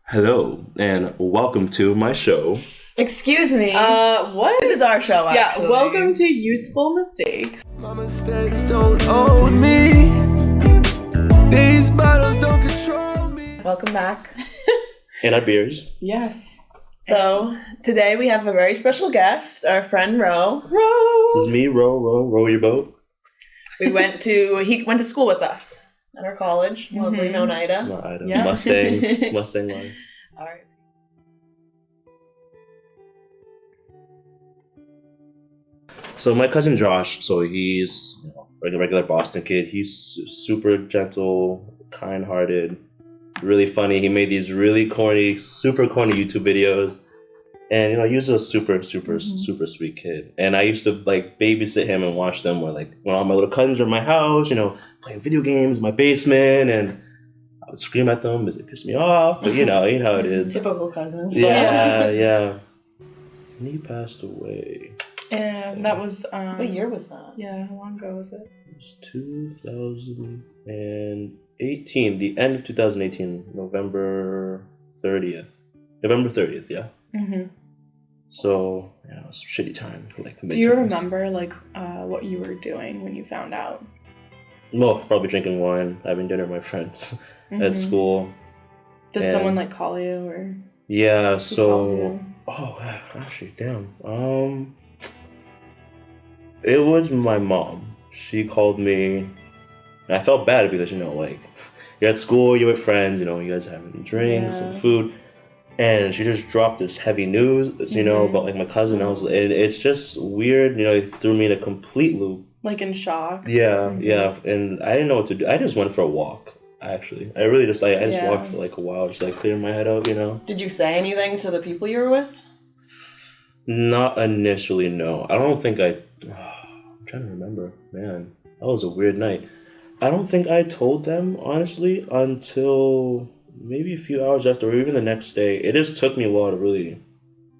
Hello, and welcome to my show. Excuse me. What? This is our show, actually. Yeah, welcome to Useful Mistakes. My mistakes don't own me. These battles don't control me. Welcome back. And our beers. Yes. So, today we have a very special guest, our friend Ro. This is me, row your boat. He went to school with us at our college, lovely Mount Ida. Mount Ida. Yeah. Mustang line. All right. So my cousin Josh, he's like a regular Boston kid. He's super gentle, kind-hearted, really funny. He made these really super corny YouTube videos. And, he was a super sweet kid. And I used to, babysit him and watch them when all my little cousins were in my house, playing video games in my basement. And I would scream at them because it pissed me off. But, you know how it is. Typical cousins. Yeah. And he passed away. And that was... What year was that? Yeah, how long ago was it? It was 2018. The end of 2018. November 30th. Yeah. Mm-hmm. So, it was a shitty time. Do you remember, what you were doing when you found out? Well, probably drinking wine, having dinner with my friends at school. Did someone, call you, or... Yeah, called you? Oh, actually, damn. It was my mom. She called me, and I felt bad because, you're at school, you're with friends, you guys are having drinks and food. And she just dropped this heavy news, about my cousin. And it's just weird, it threw me in a complete loop. In shock? Yeah. And I didn't know what to do. I just went for a walk, actually. I really just, I just walked for a while, just clearing my head out, Did you say anything to the people you were with? Not initially, no. I don't think I'm trying to remember. Man, that was a weird night. I don't think I told them, honestly, until... maybe a few hours after, or even the next day. It just took me a while to really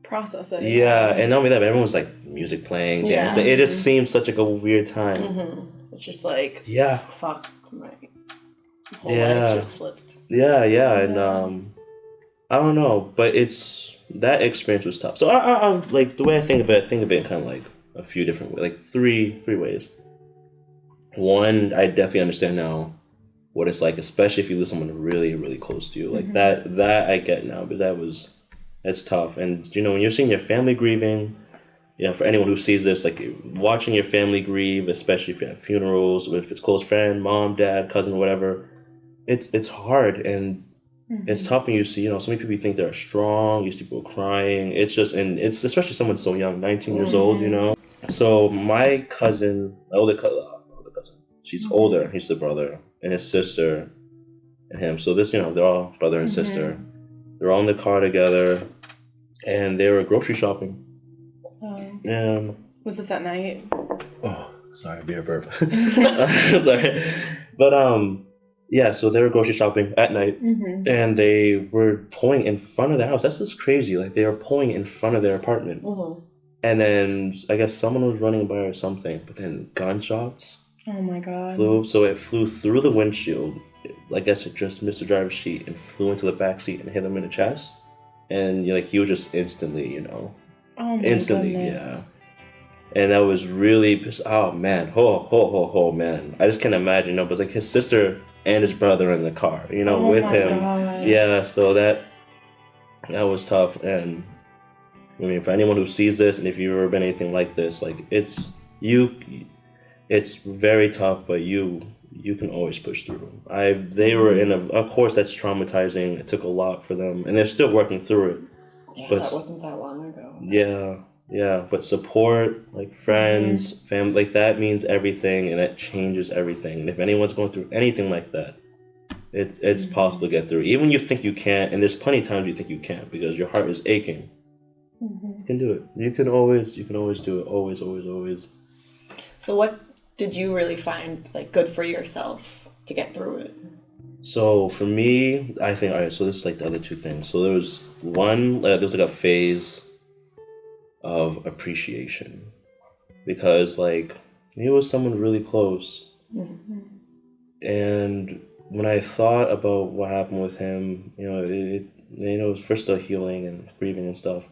process it. Yeah, and not only that, but everyone was music playing, dancing. It just seemed such a weird time. Mm-hmm. It's just fuck, my whole life just flipped. Yeah, and I don't know, but that experience was tough. So I the way I think of it in kind of a few different ways, three ways. One, I definitely understand now what it's like, especially if you lose someone really, really close to you. That I get now, because it's tough. And, when you're seeing your family grieving, for anyone who sees this, watching your family grieve, especially if you have funerals, or if it's close friend, mom, dad, cousin, whatever, it's hard. And it's tough when you see, so many people you think they're strong, you see people crying. It's just, and it's especially someone so young, 19 years old, So my cousin, my older cousin, she's older, he's the brother, and his sister and him. So this, they're all brother and sister. They're all in the car together, and they were grocery shopping. And was this at night? Oh, sorry, beer burp. Sorry. But so they were grocery shopping at night, and they were pulling in front of the house. That's just crazy. They were pulling in front of their apartment. And then I guess someone was running by or something, but then gunshots. Oh my god. So it flew through the windshield. I guess it just missed the driver's seat and flew into the back seat and hit him in the chest. And he was just instantly, Oh my instantly, goodness. yeah. And that was really oh man, man. I just can't imagine, but it's his sister and his brother in the car, with him. God. Yeah, so that was tough. And I mean, for anyone who sees this, and if you've ever been anything like this, it's very tough, but you can always push through. They were in of course that's traumatizing. It took a lot for them, and they're still working through it. Yeah, but that wasn't that long ago. Yeah. But support, friends, family, that means everything, and that changes everything. And if anyone's going through anything like that, it's possible to get through. Even when you think you can't, and there's plenty of times you think you can't because your heart is aching. You can do it. You can always do it. Always. So what did you really find good for yourself to get through it? So for me, I think, all right, so this is the other two things. So there was one, there was a phase of appreciation because he was someone really close. And when I thought about what happened with him, it was first still healing and grieving and stuff.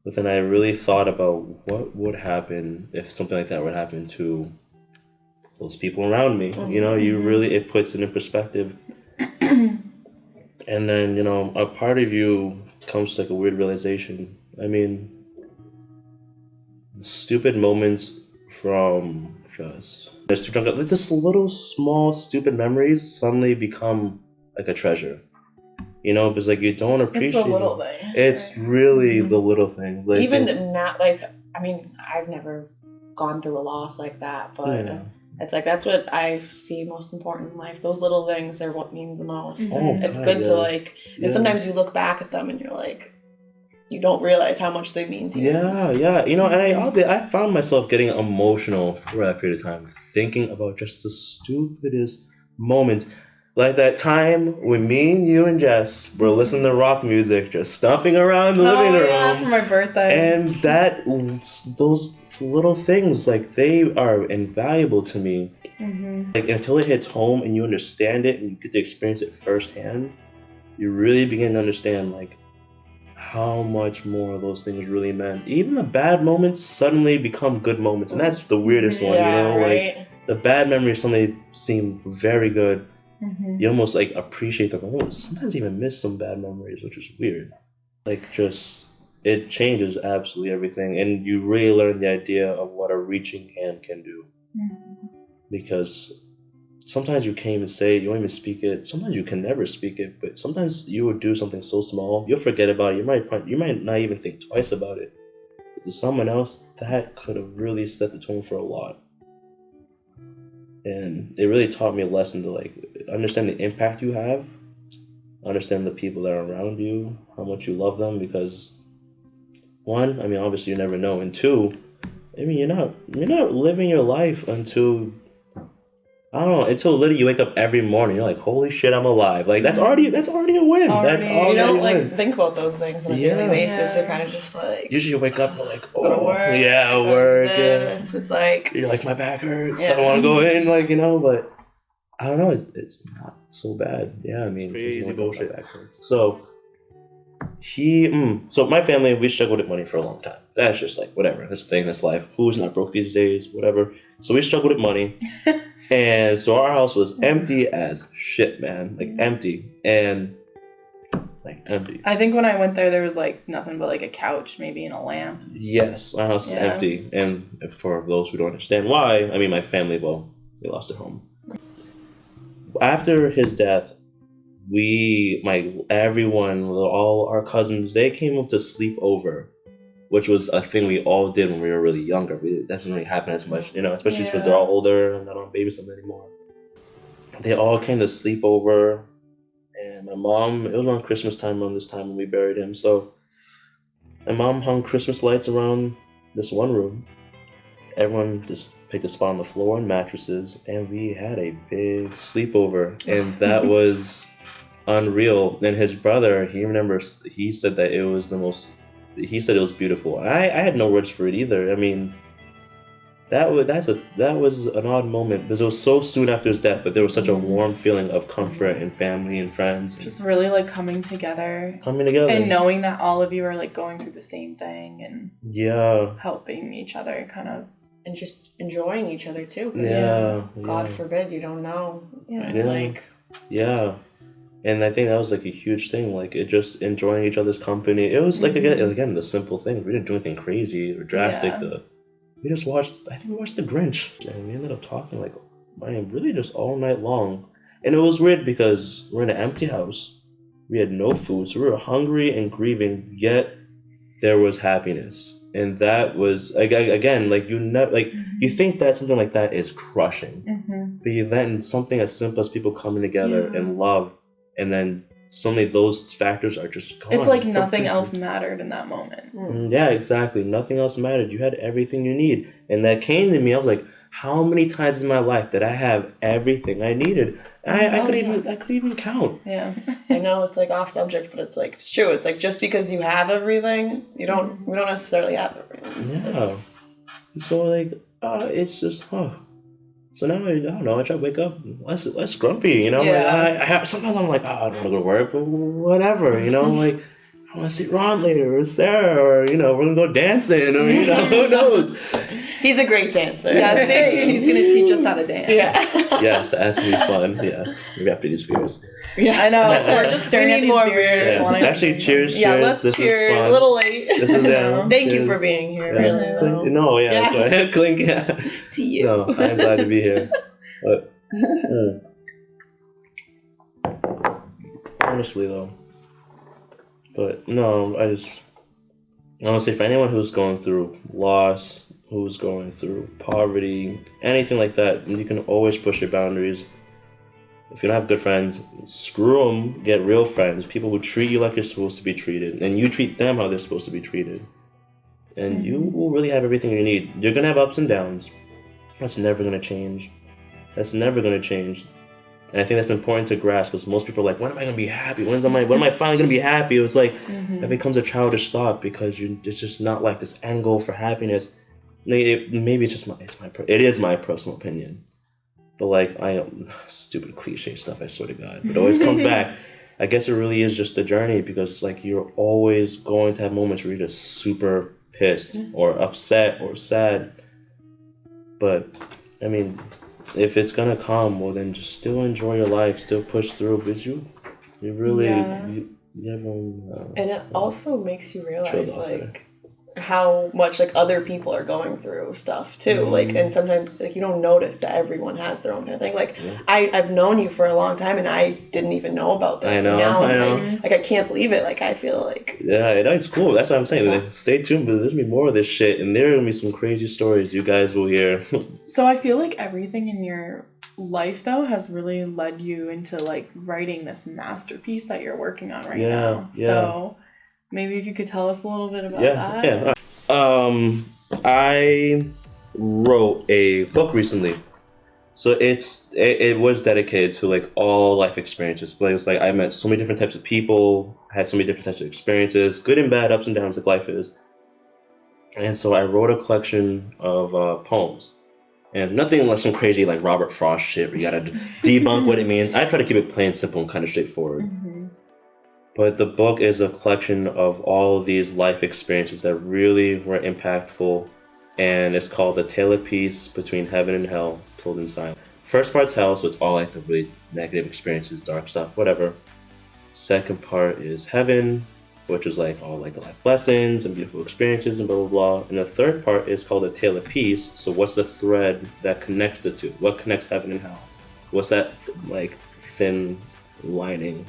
But then I really thought about what would happen if something like that would happen to those people around me. It puts it in perspective. And then, a part of you comes to like a weird realization. I mean, stupid moments from just too drunk. Like this little small stupid memories suddenly become like a treasure. Because like you don't appreciate. It's the little things. It's really the little things. Like even not like, I mean, I've never gone through a loss like that, but it's like that's what I see most important in life. Those little things are what mean the most. It's good to like, and sometimes you look back at them and you're like, you don't realize how much they mean to you. Yeah. And I found myself getting emotional for that period of time, thinking about just the stupidest moments. Like that time when me and you and Jess were listening to rock music, just stomping around the living room. Yeah, for my birthday. And those little things, like they are invaluable to me. Like until it hits home and you understand it and you get to experience it firsthand, you really begin to understand like how much more those things really meant. Even the bad moments suddenly become good moments, and that's the weirdest one. Right? Like the bad memories suddenly seem very good. You almost like appreciate them. I sometimes even miss some bad memories, which is weird. Like just it changes absolutely everything, and you really learn the idea of what a reaching hand can do. Because sometimes you can't even say it, you don't even speak it. Sometimes you can never speak it, but sometimes you would do something so small, you'll forget about it. You might not even think twice about it. But to someone else, that could have really set the tone for a lot. And it really taught me a lesson to like understand the impact you have, understand the people that are around you, how much you love them, because one, I mean, obviously you never know, and two, I mean, you're not living your life until literally you wake up every morning, you're like, holy shit, I'm alive. Like that's already a win. That's already you don't a like win. think about those things on a daily basis. You're kind of just like, Usually you wake up and you're like, go to work, work. this. It's like You're like, my back hurts. I don't want to go in, but I don't know. It's not so bad. Yeah, I mean, it's easy bullshit. So so my family, we struggled with money for a long time. That's just like whatever. That's the thing. That's life. Who's not broke these days? Whatever. So we struggled with money, and so our house was empty as shit, man. Like empty and like empty. I think when I went there was like nothing but like a couch, maybe, and a lamp. Yes, our house is empty, and for those who don't understand why, I mean, my family, they lost their home. After his death, everyone, all our cousins, they came up to sleep over, which was a thing we all did when we were really younger. That doesn't really happen as much, especially because they're all older and not on babysitting anymore. They all came to sleep over, and my mom, it was around Christmas time around this time when we buried him, so my mom hung Christmas lights around this one room. Everyone just picked a spot on the floor and mattresses, and we had a big sleepover, and that was unreal. And his brother, he said that it was it was beautiful. I had no words for it either. I mean, that was an odd moment because it was so soon after his death, but there was such a warm feeling of comfort and family and friends. Just really like coming together. And knowing that all of you are like going through the same thing and helping each other kind of. And just enjoying each other too. God forbid you don't know. Yeah. And I think that was like a huge thing. Like it just enjoying each other's company. It was like again the simple things. We didn't do anything crazy or drastic. We just watched. I think we watched The Grinch, and we ended up talking like, really just all night long. And it was weird because we're in an empty house. We had no food, so we were hungry and grieving. Yet there was happiness. And that was again like you think that something like that is crushing, but then something as simple as people coming together and love, and then suddenly those factors are just gone. It's like nothing else mattered in that moment. Yeah, exactly. Nothing else mattered. You had everything you need, and that came to me. I was like, how many times in my life did I have everything I needed? I could even count. Yeah. I know it's like off subject, but it's true. It's like just because you have everything, we don't necessarily have everything. Yeah. So like it's just So now I don't know. I try to wake up less grumpy. You know, like sometimes I'm like, I don't want to go to work, but whatever. You know, like. I want to see Ron later or Sarah or, we're going to go dancing or, who knows? He's a great dancer. Yeah, stay tuned. He's going to teach us how to dance. Yeah. Yes, that's going to be fun. Yes. Maybe after these beers. Yeah, I know. We're just staring at these beers. Yeah. Actually, cheers. Yeah, let's this cheers. Is fun. A little late. This is Thank you for being here. Yeah. Really. Clink. No, yeah. Clink, yeah. To you. No, I'm glad to be here. But, honestly, though. But no, honestly, for anyone who's going through loss, who's going through poverty, anything like that, you can always push your boundaries. If you don't have good friends, screw them, get real friends, people who treat you like you're supposed to be treated, and you treat them how they're supposed to be treated. And you will really have everything you need. You're going to have ups and downs. That's never going to change. And I think that's important to grasp because most people are like, when am I going to be happy? When am I finally going to be happy? It's like, that becomes a childish thought because it's just not like this end goal for happiness. Maybe it's just it is my personal opinion. But like, stupid cliche stuff, I swear to God. But it always comes back. I guess it really is just a journey because like you're always going to have moments where you're just super pissed or upset or sad. But, I mean... if it's gonna come, well then just still enjoy your life, still push through, because you really, you have and it also makes you realize like how much like other people are going through stuff too, like, and sometimes like you don't notice that everyone has their own kind of thing. Like I've known you for a long time and I didn't even know about this. I know. Like I can't believe it. Like I feel like it's cool. That's what I'm saying. Like, stay tuned, but there's gonna be more of this shit, and there are gonna be some crazy stories you guys will hear. So I feel like everything in your life though has really led you into like writing this masterpiece that you're working on right now. So maybe if you could tell us a little bit about that. Yeah. I wrote a book recently. So it was dedicated to like all life experiences. But it was like I met so many different types of people, had so many different types of experiences, good and bad, ups and downs like life is. And so I wrote a collection of poems. And nothing like some crazy like Robert Frost shit where you gotta debunk what it means. I try to keep it plain, simple, and kind of straightforward. But the book is a collection of all of these life experiences that really were impactful, and it's called A Tale of Peace Between Heaven and Hell, Told in Silence. First part's hell, so it's all like the really negative experiences, dark stuff, whatever. Second part is heaven, which is like all like the life lessons and beautiful experiences and blah, blah, blah. And the third part is called A Tale of Peace. So what's the thread that connects the two? What connects heaven and hell? What's that like thin lining?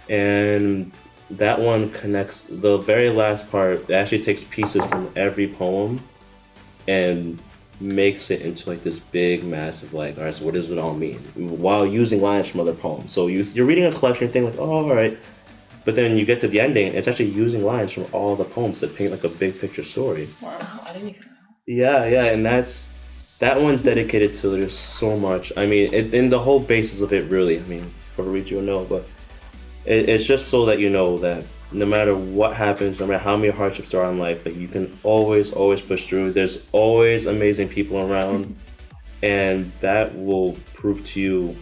And that one connects, the very last part, it actually takes pieces from every poem and makes it into like this big, massive, like, all right, so what does it all mean? While using lines from other poems. So you're reading a collection thing like, oh, all right. But then you get to the ending, it's actually using lines from all the poems that paint like a big picture story. Wow, I didn't even know. Yeah, and that one's dedicated to there's so much. I mean, and the whole basis of it really, I mean, whoever reads you'll know, but it's just so that you know that no matter what happens, no matter how many hardships there are in life, like you can always push through. There's always amazing people around, and that will prove to you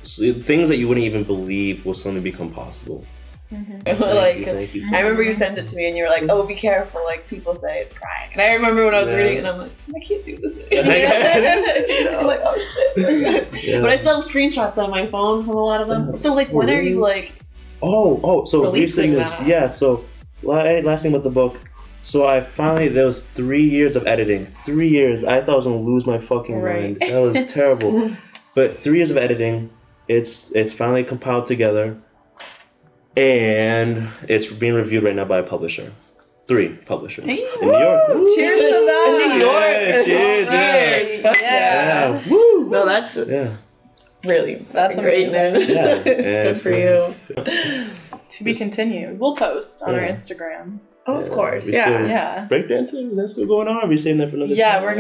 things that you wouldn't even believe will suddenly become possible. Thank you so I remember you sent it to me and you were like, oh, be careful, like people say it's crying. And I remember when I was reading it and I'm like, I can't do this I'm like, oh shit. But I still have screenshots on my phone from a lot of them. So like when are you like so releasing this? So last thing with the book. So I finally, there was 3 years of editing. 3 years. I thought I was gonna lose my fucking mind. That was terrible. But 3 years of editing, it's finally compiled together. And it's being reviewed right now by a publisher. 3 publishers in New York. Woo! Cheers to that! In New York! Cheers! Yeah. Woo! No, that's really that's great news. Yeah. Good for you. To be continued. We'll post on our Instagram. Oh, of course. Breakdancing? That's still going on? Are we saving that for another time? We're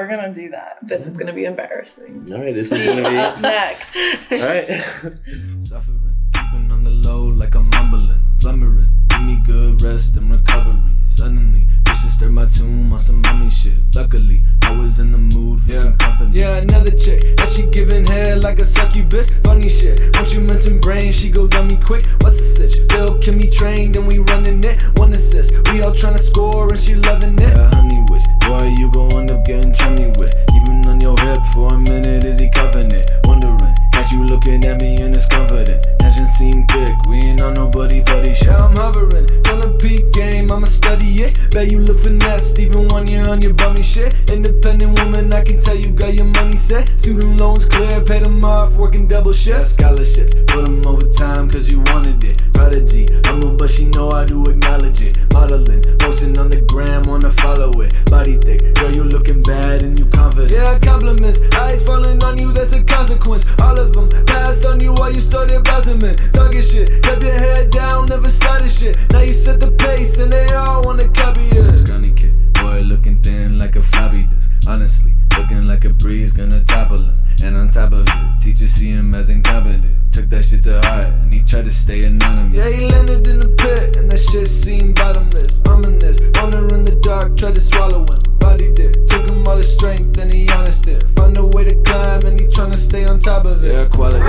gonna do that. This is gonna be embarrassing. All right, this is gonna be up next. All right. Suffering, keeping on the low like I'm mumbling, slumbering. Need me good rest and recovery. Suddenly, this disturbed my tune on some mommy shit. Luckily, I was in the mood for some company. Yeah, another chick, that she giving head like a succubus. Funny shit, once you mention brain, she go dummy quick. What's the stitch? Bill Kimmy trained and we running it. One assist, we all tryna score and she loving it. Yeah, honey witch, boy, you gon' end up getting chummy with. Even on your hip for a minute, is he cuffing it? Wondering, catch you looking at me and it's confident. Tension seem thick, we ain't on nobody buddy shit. Yeah, I'm hovering, on a peak game, I'ma study it. Bet you look finessed, even when you're on your bummy shit. Independent woman, I can tell you got your money set. Student loans clear, paid them off, working double shifts. Scholarships, put them overtime cause you wanted it. Prodigy, humble but she know I do acknowledge it. Modeling, posting on the gram, wanna follow it. Body thick, girl you looking bad and you confident. Yeah, compliments, eyes falling on you, that's a consequence. All of them passed on you while you started blossoming. Talking shit, kept your head down, never started shit. Now you set the pace and they all wanna copy it. Scrawny kid, boy looking thin like a floppy disk. Honestly, looking like a breeze, gonna topple him. And on top of it, teachers see him as incompetent. Took that shit to heart and he tried to stay anonymous. Yeah, he landed in the pit and that shit seemed bottomless. Ominous, owner in the dark, tried to swallow him. Body did, took him all his strength and he honest it. Found a way to climb and he tryna stay on top of it. Yeah, quality.